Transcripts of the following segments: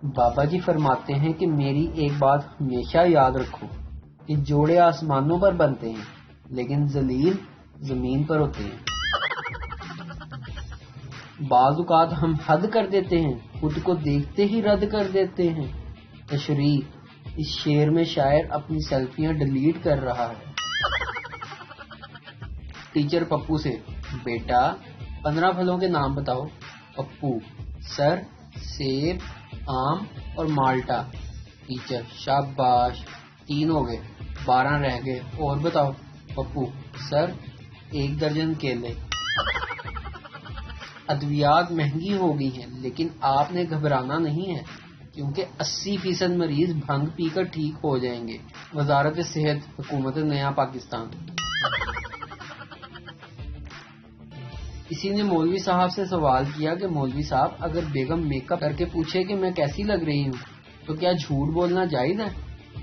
بابا جی فرماتے ہیں کہ میری ایک بات ہمیشہ یاد رکھو کہ جوڑے آسمانوں پر بنتے ہیں لیکن ذلیل زمین پر ہوتے ہیں۔ بعض اوقات ہم حد کر دیتے ہیں، خود کو دیکھتے ہی رد کر دیتے ہیں۔ تشریح: اس شعر میں شاعر اپنی سیلفیاں ڈیلیٹ کر رہا ہے۔ ٹیچر پپو سے: بیٹا 15 پھلوں کے نام بتاؤ۔ پپو: سر، سیب، آم اور مالٹا۔ ٹیچر: شاباش، 3 ہو گئے، 12 رہ گئے، اور بتاؤ۔ پپو: سر، 1 درجن کیلے۔ ادویات مہنگی ہو گئی ہیں لیکن آپ نے گھبرانا نہیں ہے کیونکہ 80% مریض بھنگ پی کر ٹھیک ہو جائیں گے۔ وزارت صحت، حکومت نیا پاکستان۔ کسی نے مولوی صاحب سے سوال کیا کہ مولوی صاحب، اگر بیگم میک اپ کر کے پوچھے کہ میں کیسی لگ رہی ہوں تو کیا جھوٹ بولنا جائز ہے؟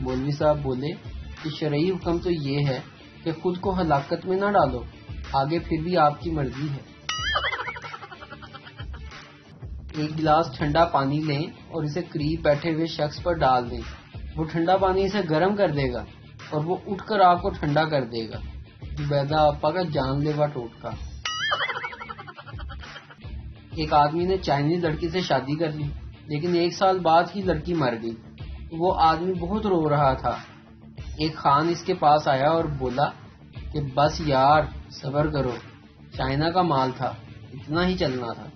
مولوی صاحب بولے کہ شرعی حکم تو یہ ہے کہ خود کو ہلاکت میں نہ ڈالو، آگے پھر بھی آپ کی مرضی ہے۔ ایک گلاس ٹھنڈا پانی لیں اور اسے قریب بیٹھے ہوئے شخص پر ڈال دیں، وہ ٹھنڈا پانی اسے گرم کر دے گا اور وہ اٹھ کر آپ کو ٹھنڈا کر دے گا۔ زبیدہ آپا کا جان لیوا ٹوٹکا۔ ایک آدمی نے چائنیز لڑکی سے شادی کر لی لیکن 1 سال بعد ہی لڑکی مر گئی۔ وہ آدمی بہت رو رہا تھا۔ ایک خان اس کے پاس آیا اور بولا کہ بس یار صبر کرو، چائنا کا مال تھا، اتنا ہی چلنا تھا۔